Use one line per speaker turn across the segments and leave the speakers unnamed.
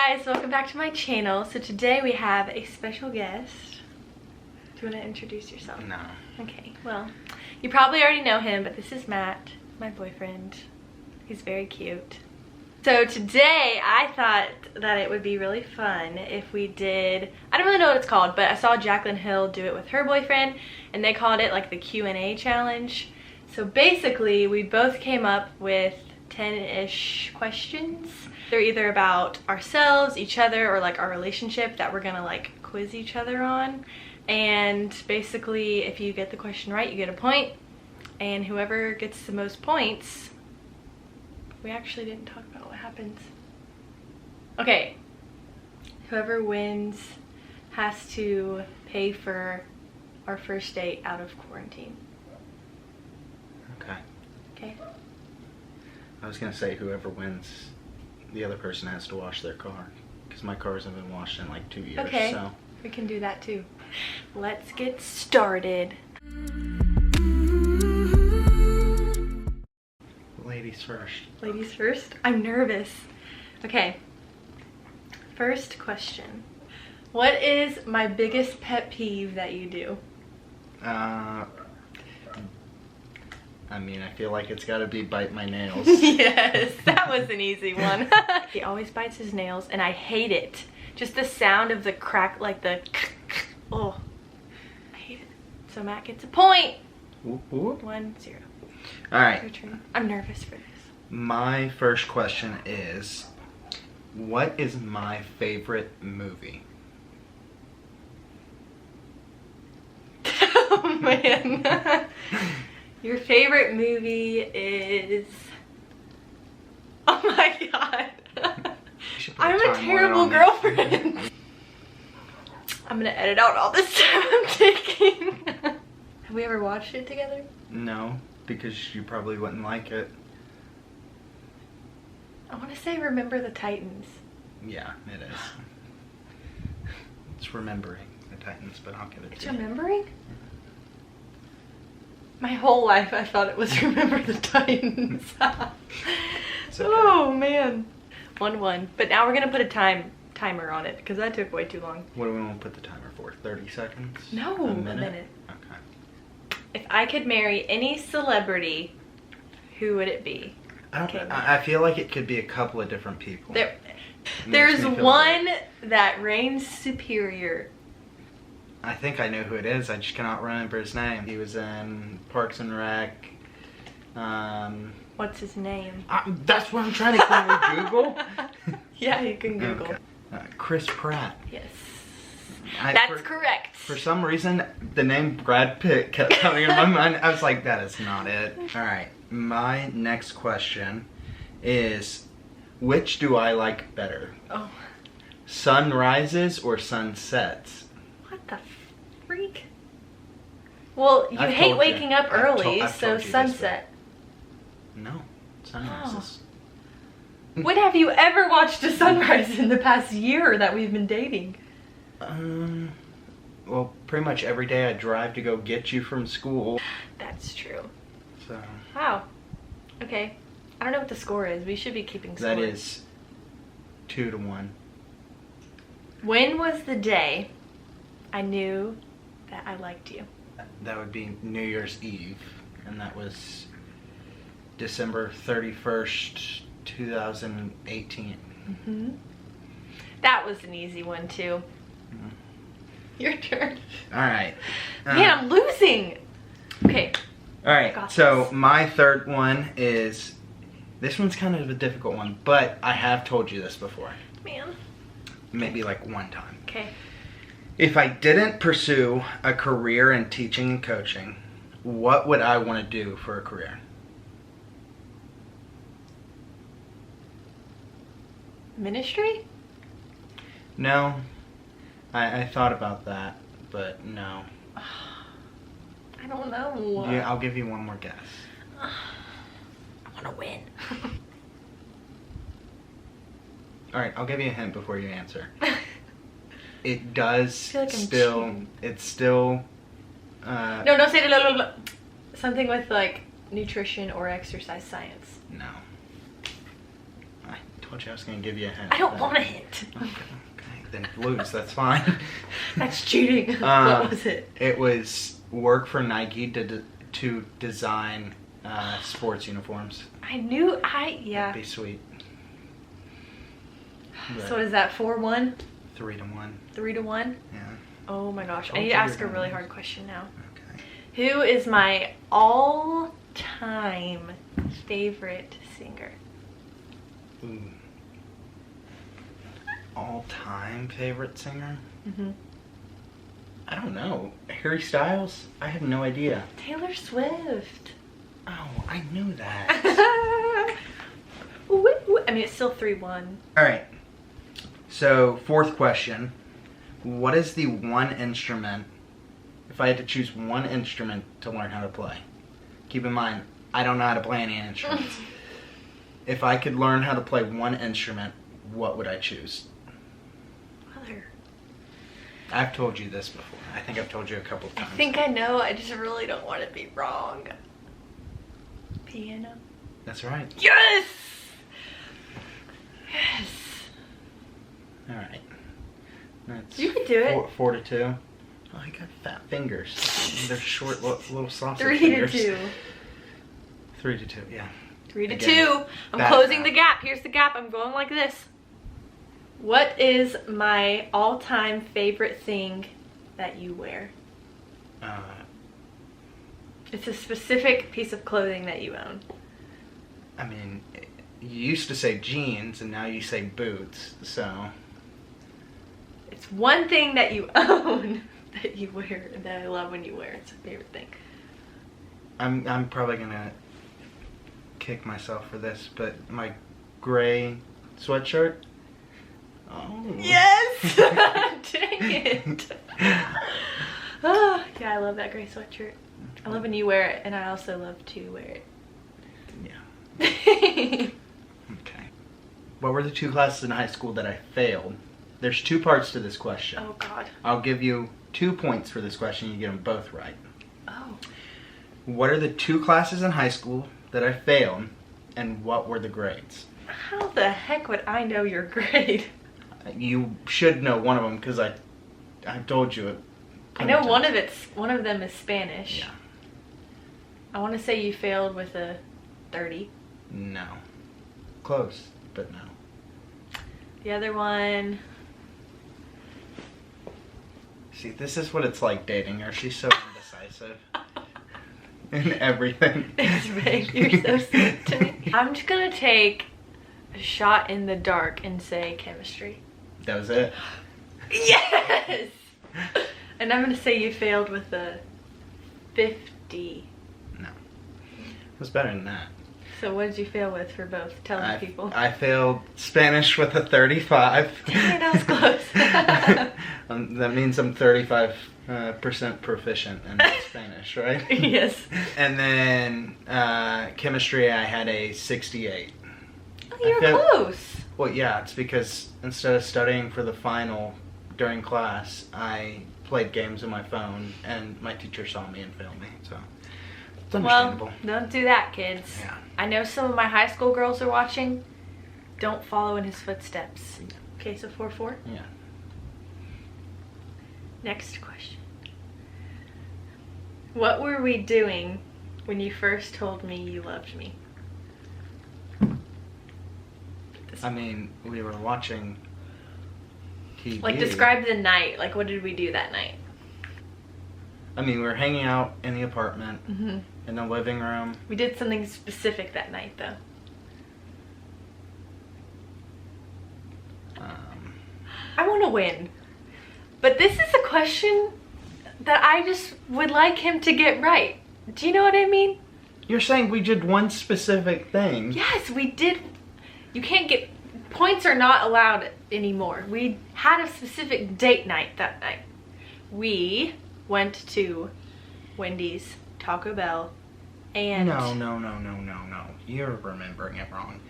guys, welcome back to my channel. So today we have a special guest. Do you want to introduce yourself?
No.
Okay, well, you probably already know him, but this is Matt, my boyfriend. He's very cute. So today I thought that it would be really fun if we did, I don't really know what it's called, but I saw Jaclyn Hill do it with her boyfriend and they called it like the Q&A challenge. So basically we both came up with 10-ish questions. They're either about ourselves, each other, or like our relationship that we're gonna like quiz each other on. And basically if you get the question right, you get a point, and whoever gets the most points, we actually didn't talk about what happens. Okay, whoever wins has to pay for our first date out of quarantine.
Okay.
Okay.
I was gonna say whoever wins, the other person has to wash their car, because my cars have been washed in like 2 years.
Okay,
so
we can do that too. Let's get started.
Ladies first.
Ladies first? I'm nervous. Okay, first question. What is my biggest pet peeve that you do?
I mean, I feel like it's gotta be bite my nails.
Yes, that was an easy one. He always bites his nails and I hate it. Just the sound of the crack, like the oh, I hate it. So Matt gets a point.
Whoop, whoop.
1-0.
All right.
Your turn. I'm nervous for this.
My first question is, what is my favorite movie?
Oh man. Your favorite movie is... Oh my god. I'm a terrible girlfriend. I'm gonna edit out all this time I'm taking. Have we ever watched it together?
No, because you probably wouldn't like it.
I want to say Remember the Titans.
Yeah, it is. It's Remembering the Titans, but I'll give it
It's
to you.
Remembering? My whole life I thought it was Remember the Titans.
It's okay.
Oh man. 1-1. But now we're gonna put a timer on it because that took way too long.
What do we want to put the timer for? 30 seconds?
No,
A minute? Okay.
If I could marry any celebrity, who would it be?
I feel like it could be a couple of different people.
There's one that reigns superior.
I think I know who it is. I just cannot remember his name. He was in Parks and Rec.
What's his name?
That's what I'm trying to. Can we Google?
Yeah, you can Google.
Okay. Chris Pratt.
Yes. That's correct.
For some reason, the name Brad Pitt kept coming in my mind. I was like, that is not it. All right. My next question is, which do I like better?
Oh.
Sunrises or sunsets?
What the freak? Well, you hate waking up early, so sunset.
No, sunrises.
Oh. When have you ever watched a sunrise in the past year that we've been dating?
Well, pretty much every day I drive to go get you from school.
That's true.
So.
Wow. Okay. I don't know what the score is. We should be keeping score.
That is 2-1.
When was the day I knew that I liked you?
That would be New Year's Eve, and that was December 31st, 2018.
Mm-hmm. That was an easy one too.
Mm-hmm.
Your turn.
All right.
Man, I'm losing. Okay.
All right. So my third one is, this one's kind of a difficult one, but I have told you this before.
Man.
Maybe like one time.
Okay.
If I didn't pursue a career in teaching and coaching, what would I want to do for a career?
Ministry?
No. I thought about that, but no.
I don't know.
Yeah, I'll give you one more guess.
I want to win.
Alright, I'll give you a hint before you answer. It does
like
it's still...
No, don't say it. Something with like nutrition or exercise science.
No. I Told you I was gonna give you a hint.
I don't want a hint.
Okay, then lose. That's fine.
That's cheating. What was it?
It was work for Nike to design sports uniforms.
I knew. Yeah.
That'd be sweet. But
So is that 4-1?
3-1.
3-1?
Yeah.
Oh my gosh! I
Told
need
you
to ask a
you're
really
gonna
hard question now.
Okay.
Who is my all-time favorite singer?
Ooh. All-time favorite singer?
Mm-hmm.
I don't know. Harry Styles? I have no idea.
Taylor Swift.
Oh, I knew that.
I mean, it's still 3-1.
All right. So, fourth question. What is the one instrument, if I had to choose one instrument to learn how to play? Keep in mind, I don't know how to play any instruments. If I could learn how to play one instrument, what would I choose?
Mother.
I've told you this before. I think I've told you a couple of
I
times.
think I know. I just really don't want to be wrong. Piano.
That's right.
Yes! Yes.
All right. That's
You can do it.
4-2. Oh, I got fat fingers. They're short, little sausage
3-2.
fingers. 3-2, yeah.
3-2.
Again,
I'm
that
closing
math.
the gap. Here's the gap. I'm going like this. What is my all-time favorite thing that you wear? It's a specific piece of clothing that you own.
I mean, you used to say jeans, and now you say boots, so...
It's one thing that you own that you wear, that I love when you wear. It's a favorite thing.
I'm probably gonna kick myself for this, but my gray sweatshirt. Oh.
Yes! Dang it! Oh, yeah, I love that gray sweatshirt. I love when you wear it, and I also love to wear it.
Yeah. Okay. What were the 2 classes in high school that I failed? There's 2 parts to this question.
Oh, God.
I'll give you 2 points for this question. You get them both right.
Oh.
What are the 2 classes in high school that I failed, and what were the grades?
How the heck would I know your grade?
You should know one of them because I told you it.
I know one of them is Spanish.
Yeah.
I want to say you failed with a 30.
No. Close, but no.
The other one...
See, this is what it's like dating her. She's so indecisive. In everything.
Thanks, babe. You're so sweet to me. I'm just going to take a shot in the dark and say chemistry.
That was it?
Yes! And I'm going to say you failed with a 50.
No. It was better than that.
So what did you fail with for both? Tell the people.
I failed Spanish with a 35.
Dang it, I was close.
That means I'm 35% proficient in Spanish, right?
Yes.
And then chemistry, I had a 68.
Oh, you were close.
Well, yeah, it's because instead of studying for the final during class, I played games on my phone, and my teacher saw me and failed me, so it's understandable.
Well, don't do that, kids.
Yeah.
I know some of my high school girls are watching. Don't follow in his footsteps. Okay, so 4-4.
Yeah.
Next question. What were we doing when you first told me you loved me?
I mean, we were watching TV.
Like, describe the night. Like, what did we do that night?
I mean, we were hanging out in the apartment,
Mm-hmm.
in the living room.
We did something specific that night, though. I want to win. But this is a question that I just would like him to get right. Do you know what I mean?
You're saying we did one specific thing.
Yes, we did. You can't get... Points are not allowed anymore. We had a specific date night that night. We went to Wendy's, Taco Bell, and...
No. You're remembering it wrong.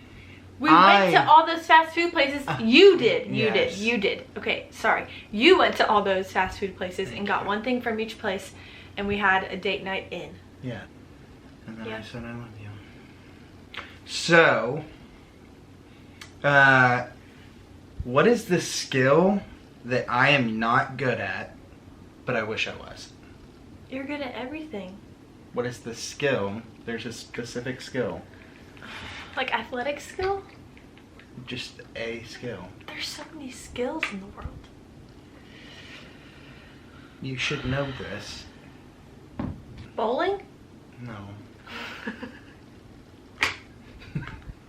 We went to all those fast food places. You did.
Yes.
You did. Okay, sorry. You went to all those fast food places and got one thing from each place, and we had a date night in.
Yeah. And then
Yeah.
I said I love you. So, What is the skill that I am not good at, but I wish I was?
You're good at everything.
What is the skill? There's a specific skill.
Like athletic skill?
Just a skill.
There's so many skills in the world.
You should know this.
Bowling?
No.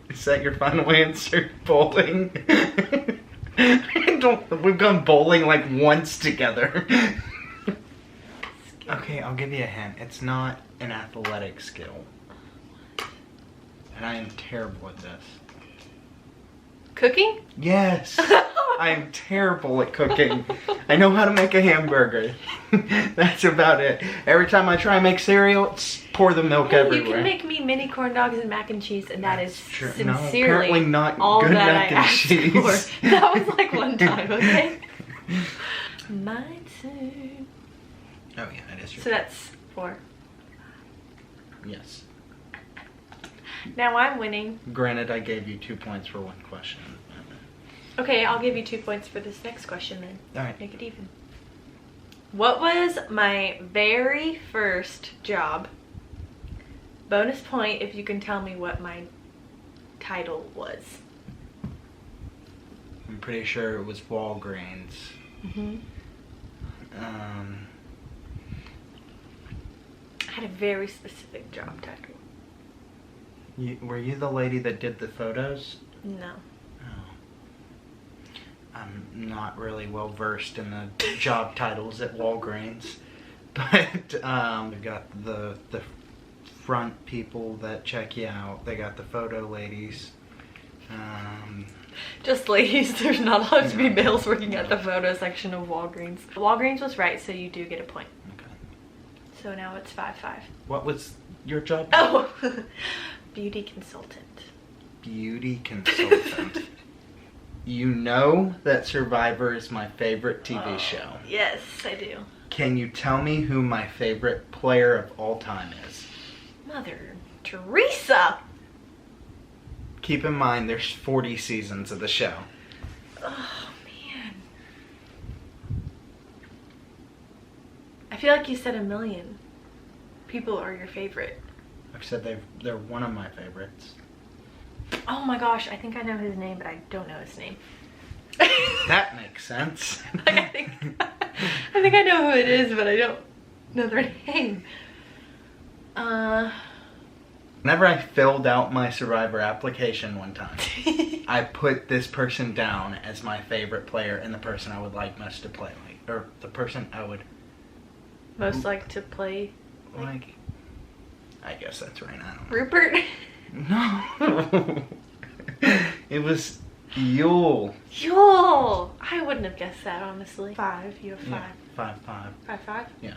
Is that your final answer? Bowling? We've gone bowling like once together. Okay, I'll give you a hint. It's not an athletic skill. And I am terrible at this.
Cooking?
Yes! I am terrible at cooking. I know how to make a hamburger. That's about it. Every time I try and make cereal, pour the milk everywhere.
You can make me mini corn dogs and mac and cheese, and that is sincerely
apparently not
all
good
that
mac
I
and
asked
cheese.
for. That was like one time, okay? My turn.
Oh yeah, it is true.
So that's 4.
Yes.
Now I'm winning.
Granted, I gave you 2 points for one question.
Okay, I'll give you 2 points for this next question then.
Alright.
Make it even. What was my very first job? Bonus point if you can tell me what my title was.
I'm pretty sure it was Walgreens.
I had a very specific job title.
Were you the lady that did the photos?
No.
Oh. I'm not really well versed in the job titles at Walgreens, but we got the front people that check you out. They got the photo ladies.
Just ladies. There's not allowed to be males working at the photo section of Walgreens. Walgreens was right, so you do get a point.
Okay.
So now it's 5-5.
What was your job?
Oh, beauty consultant.
Beauty consultant. You know that Survivor is my favorite TV show.
Yes, I do.
Can you tell me who my favorite player of all time is?
Mother Teresa.
Keep in mind, there's 40 seasons of the show.
Oh, man. I feel like you said a million people are your favorite.
I've said they're one of my favorites.
Oh my gosh, I think I know his name, but I don't know his name.
That makes sense.
Like, I think I know who it is, but I don't know their name.
Whenever I filled out my Survivor application one time, I put this person down as my favorite player and the person I would like most to play like, or the person I would
most like to play
like. I guess that's right. I don't know.
Rupert?
No. It was Yule.
Yule! I wouldn't have guessed that, honestly. 5. You have 5.
Yeah, 5-5.
5-5?
Yeah.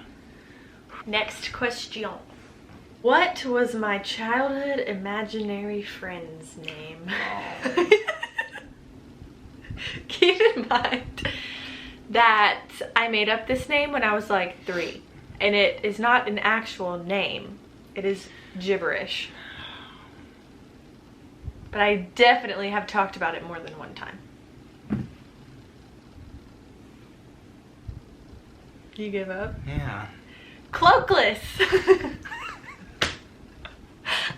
Next question. What was my childhood imaginary friend's name?
Oh.
Keep in mind that I made up this name when I was like 3. And it is not an actual name. It is gibberish. But I definitely have talked about it more than one time. You give up?
Yeah.
Cloakless!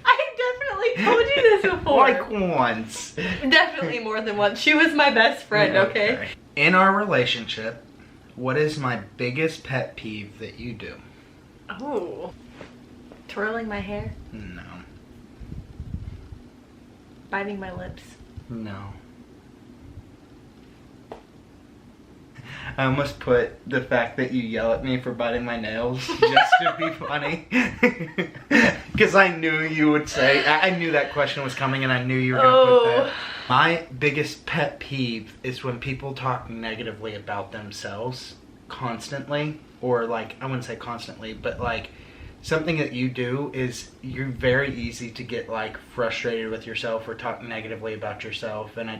I definitely told you this before.
Like once.
Definitely more than once. She was my best friend, okay?
In our relationship, what is my biggest pet peeve that you do?
Oh. Twirling my hair?
No.
Biting my lips?
No. I almost put the fact that you yell at me for biting my nails just to be funny. Because I knew you would say, I knew that question was coming and I knew you were going to put that. My biggest pet peeve is when people talk negatively about themselves constantly. Or like, I wouldn't say constantly, but like something that you do is you're very easy to get like frustrated with yourself or talk negatively about yourself. And I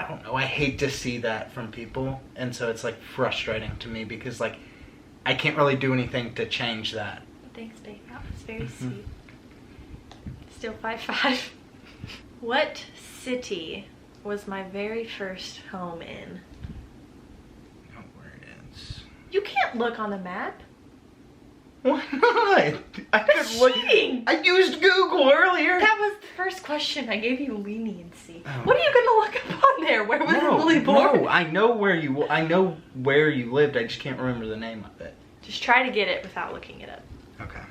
don't know, I hate to see that from people, and so it's like frustrating to me because like I can't really do anything to change that.
Thanks, babe. That was very sweet. Still 5-5. What city was my very first home in?
Oh, where it is.
You can't look on the map.
Why not?
That's cheating.
I used Google earlier.
That was the first question. I gave you leniency.
Oh.
What are you gonna look up on there? Where was Lily born?
No, I know where you lived. I just can't remember the name of it.
Just try to get it without looking it up.
Okay.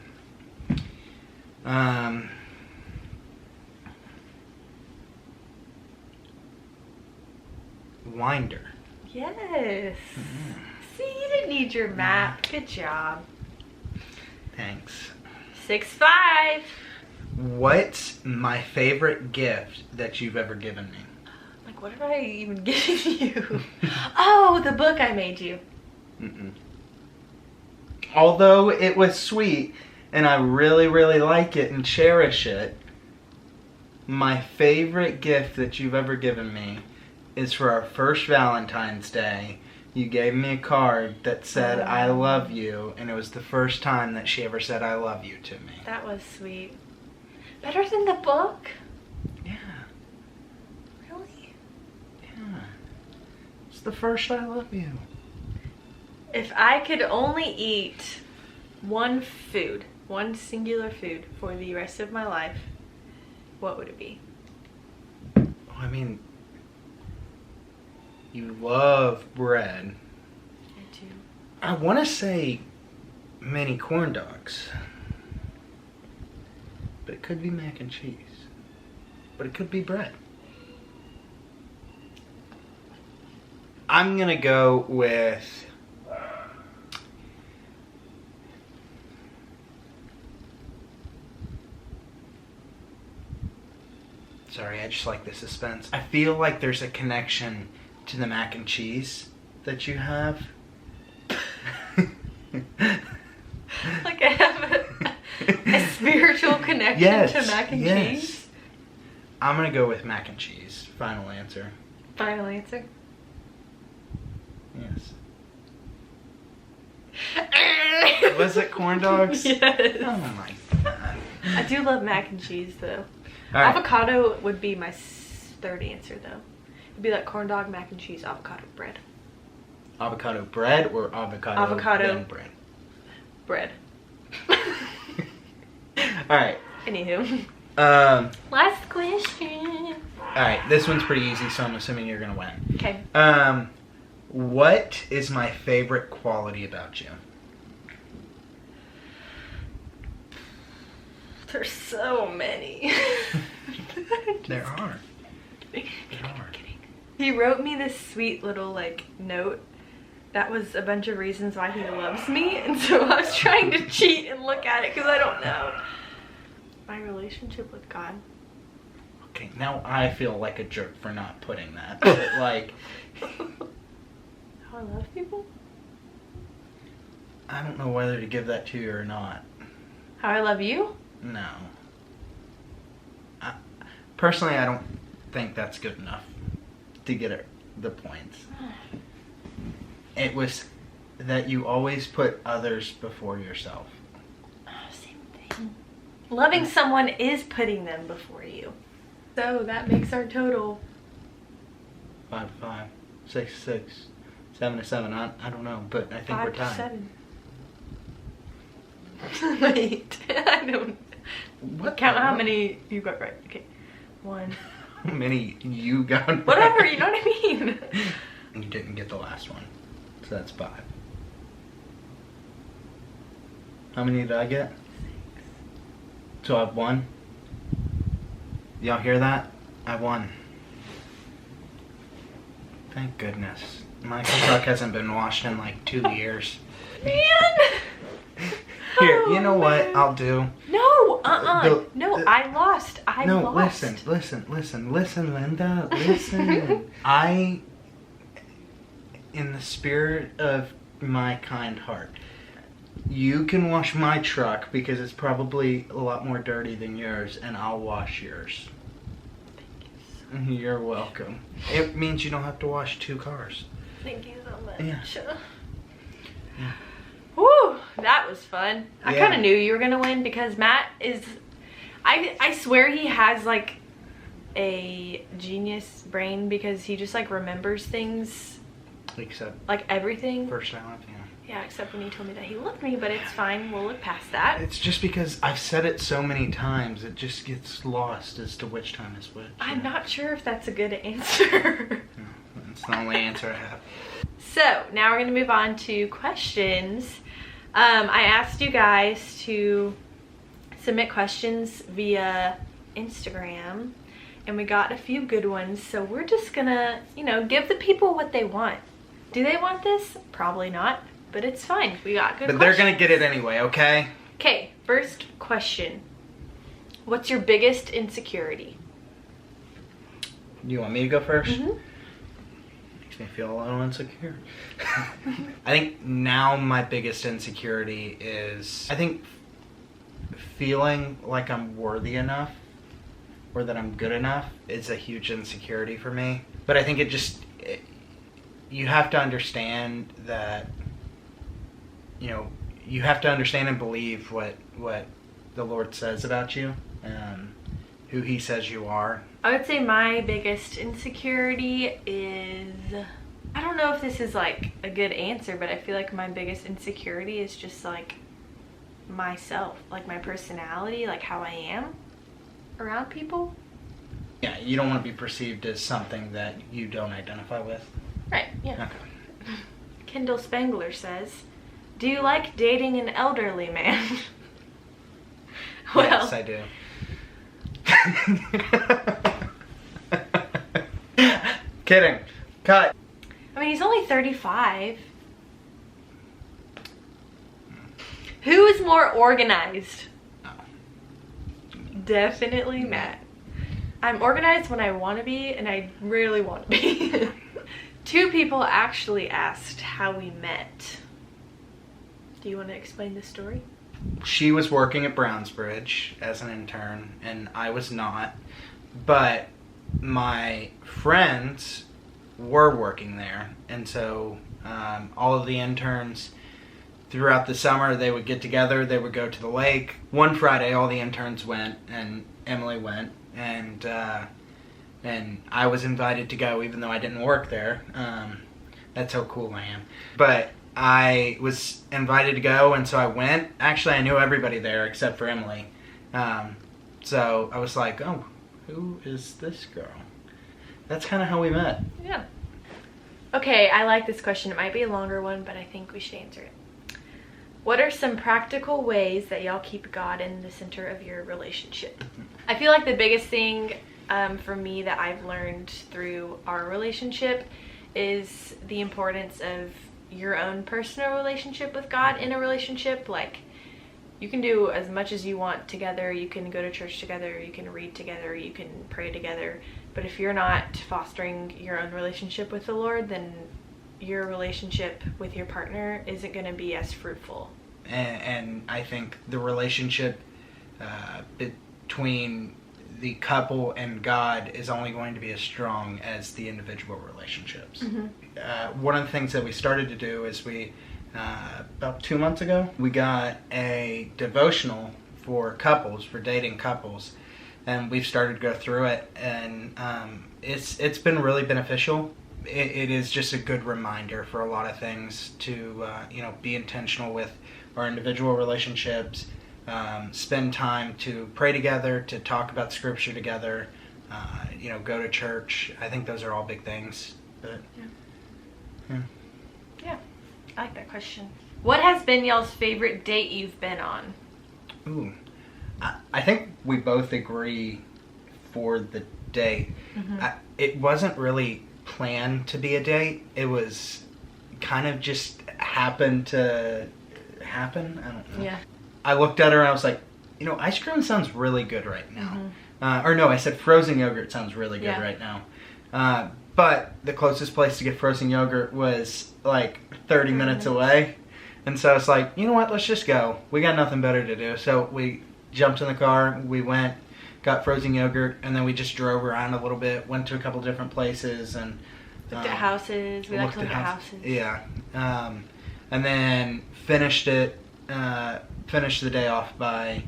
Winder.
Yes. See, you didn't need your map. Good job.
Thanks.
6-5.
What's my favorite gift that you've ever given me?
Like, what have I even given you? Oh, the book I made you.
Mm-mm. Although it was sweet, and I really, really like it and cherish it, my favorite gift that you've ever given me is for our first Valentine's Day. You gave me a card that said, I love you, and it was the first time that she ever said, I love you to me.
That was sweet. Better than the book?
Yeah.
Really?
Yeah. It's the first I love you.
If I could only eat one food, one singular food for the rest of my life, what would it be?
I mean, you love bread.
I do.
I want to say mini corn dogs. But it could be mac and cheese. But it could be bread. I'm going to go with... Sorry, I just like the suspense. I feel like there's a connection to the mac and cheese that you have.
Like I have a spiritual connection to mac and cheese?
I'm going to go with mac and cheese. Final answer.
Final answer?
Yes. Was it corn dogs?
Yes.
Oh my god.
I do love mac and cheese though.
All right.
Avocado would be my third answer though. It'd be like corn dog, mac and cheese, avocado bread.
Avocado bread or avocado then bread?
Bread.
Alright.
Anywho. Last question.
Alright, this one's pretty easy, so I'm assuming you're gonna win.
Okay.
What is my favorite quality about you?
There's so many.
There are.
Kidding. He wrote me this sweet little like note that was a bunch of reasons why he loves me, and so I was trying to cheat and look at it because I don't know. My relationship with God.
Okay, now I feel like a jerk for not putting that. But like,
How I love people?
I don't know whether to give that to you or not.
How I love you?
No. Personally, I don't think that's good enough to get the points. It was that you always put others before yourself.
Same thing. Loving someone is putting them before you. So that makes our total
5 to 5, 6 to 6, 7 to 7. I don't know, but I think we're
5
tied.
to 7. Wait, I don't.
What?
Count how many you got right. Okay, 1.
How many you got right?
Whatever, you know what I mean.
You didn't get the last one, so that's 5. How many did I get?
6.
So I've won. Y'all hear that? I won. Thank goodness. My truck hasn't been washed in like 2 years.
Man!
Here, you know what I'll do?
No, no, I lost. I
No,
lost.
listen, Linda, listen. In the spirit of my kind heart, you can wash my truck because it's probably a lot more dirty than yours, and I'll wash yours.
Thank you so
You're welcome. It means you don't have to wash 2 cars.
Thank you so much.
Yeah. Yeah.
Woo, that was fun. I
Yeah.
kind of knew you were gonna win because Matt is, I swear he has like a genius brain because he just like remembers things,
Except
like everything.
first I love you.
Yeah, except when he told me that he loved me, but it's fine. We'll look past that.
It's just because I've said it so many times, it just gets lost as to which time is which.
I'm not sure if that's a good answer.
That's the only answer I have.
So now we're going to move on to questions. I asked you guys to submit questions via Instagram, and we got a few good ones. So we're just going to, give the people what they want. Do they want this? Probably not. But it's fine. We got good questions.
But they're going to get it anyway, okay?
Okay, first question. What's your biggest insecurity?
You want me to go first?
Mm-hmm.
Makes me feel a little insecure. I think now my biggest insecurity is, feeling like I'm worthy enough or that I'm good enough is a huge insecurity for me. But I think you have to understand that, you have to understand and believe what the Lord says about you, who He says you are.
I would say my biggest insecurity is, I don't know if this is like a good answer, but I feel like my biggest insecurity is just like myself, like my personality, like how I am around people.
Yeah, you don't want to be perceived as something that you don't identify with.
Right, yeah.
Okay.
Kendall Spangler says, do you like dating an elderly man? Well,
yes, I do. Kidding. Cut.
I mean, he's only 35. Who is more organized?
Oh.
Definitely Matt. I'm organized when I want to be, and I rarely want to be. 2 people actually asked how we met. Do you want to explain the story?
She was working at Brownsbridge as an intern, and I was not. But my friends were working there, and so all of the interns throughout the summer, they would get together, they would go to the lake. One Friday, all the interns went, and Emily went, and I was invited to go even though I didn't work there. That's how cool I am. But I was invited to go, and so I went. Actually, I knew everybody there except for Emily. So I was like, oh, who is this girl? That's kind of how we met.
Yeah. Okay, I like this question. It might be a longer one, but I think we should answer it. What are some practical ways that y'all keep God in the center of your relationship? I feel like the biggest thing for me that I've learned through our relationship is the importance of your own personal relationship with God in a relationship. Like, you can do as much as you want together. You can go to church together. You can read together. You can pray together. But if you're not fostering your own relationship with the Lord, then your relationship with your partner isn't going to be as fruitful.
And I think the relationship between the couple and God is only going to be as strong as the individual relationships. Mm-hmm. One of the things that we started to do is about 2 months ago, we got a devotional for couples, for dating couples, and we've started to go through it, and it's been really beneficial. It is just a good reminder for a lot of things to be intentional with our individual relationships, spend time to pray together, to talk about scripture together, go to church. I think those are all big things. But
yeah, I like that question. What has been y'all's favorite date you've been on?
Ooh, I think we both agree for the date. Mm-hmm. It wasn't really planned to be a date. It was kind of just happened to happen. I don't know. Yeah. I looked at her and I was like, ice cream sounds really good right now. Mm-hmm. I said frozen yogurt sounds really good right now. But the closest place to get frozen yogurt was like 30 minutes away. And so it's like, you know what, let's just go. We got nothing better to do. So we jumped in the car, we went, got frozen yogurt, and then we just drove around a little bit, went to a couple different places, and
looked at houses. We like to look at houses.
Yeah. And then finished the day off by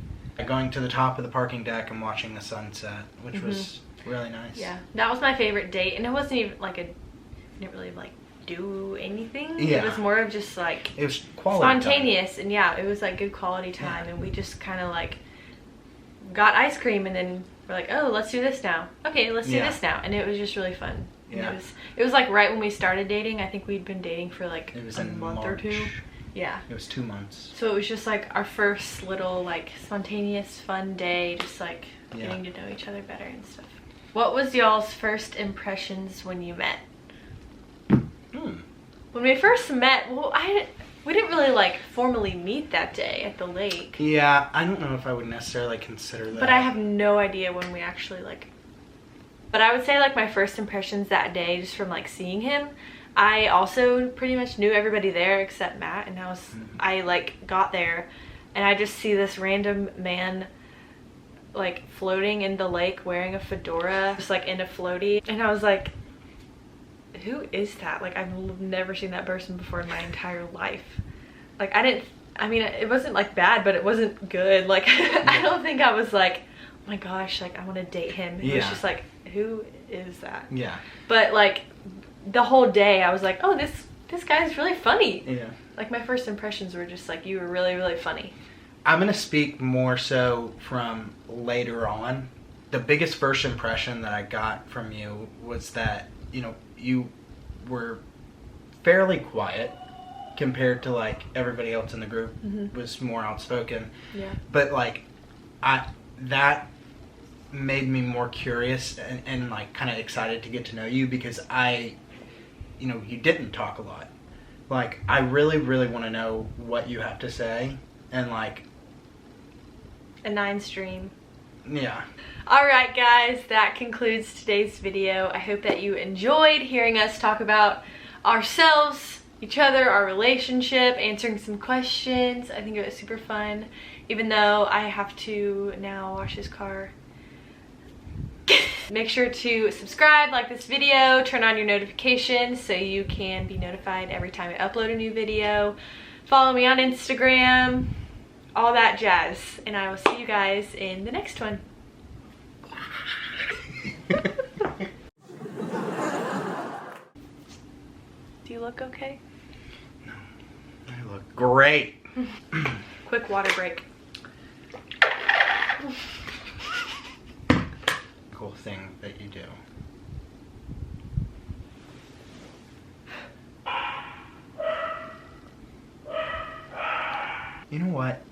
going to the top of the parking deck and watching the sunset, which was really nice.
Yeah, that was my favorite date, and it wasn't even like didn't really like do anything.
Yeah.
It was more of just like
It was quality
spontaneous,
time.
and yeah, it was like good quality time, and we just kind of like got ice cream, and then we're like, oh, let's do this now. Okay, let's do this now, and it was just really fun. And
Yeah.
it was like right when we started dating. I think we'd been dating for like
It was
a
in
month
March.
or two. Yeah.
It was 2 months.
So it was just like our first little like spontaneous fun day, just like getting to know each other better and stuff. What was y'all's first impressions when you met? When we first met, well, we didn't really like formally meet that day at the lake.
Yeah, I don't know if I would necessarily consider that.
But I have no idea when we actually like. But I would say like my first impressions that day, just from like seeing him, I also pretty much knew everybody there except Matt, and I like got there, and I just see this random man like floating in the lake wearing a fedora, just like in a floaty, and I was like, who is that? Like, I've never seen that person before in my entire life. Like, I mean, it wasn't like bad, but it wasn't good. Like, I don't think I was like, oh my gosh, like I want to date him. It was just like, who is that?
Yeah.
But like the whole day I was like, oh, this guy's really funny.
Yeah.
Like my first impressions were just like, you were really, really funny.
I'm going to speak more so from later on. The biggest first impression that I got from you was that, you know, you were fairly quiet compared to like everybody else in the group. Was more outspoken.
Yeah.
But like that made me more curious and like kind of excited to get to know you, because you know, you didn't talk a lot. Like, I really, really want to know what you have to say, and like
a 9 stream.
Yeah.
Alright guys, that concludes today's video. I hope that you enjoyed hearing us talk about ourselves, each other, our relationship, answering some questions. I think it was super fun, even though I have to now wash his car. Make sure to subscribe, like this video, turn on your notifications so you can be notified every time I upload a new video. Follow me on Instagram, all that jazz. And I will see you guys in the next one. Do you look okay?
No, I look great.
Quick water break.
Cool thing that you do. You know what?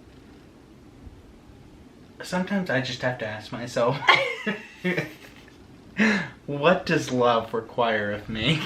Sometimes I just have to ask myself, what does love require of me?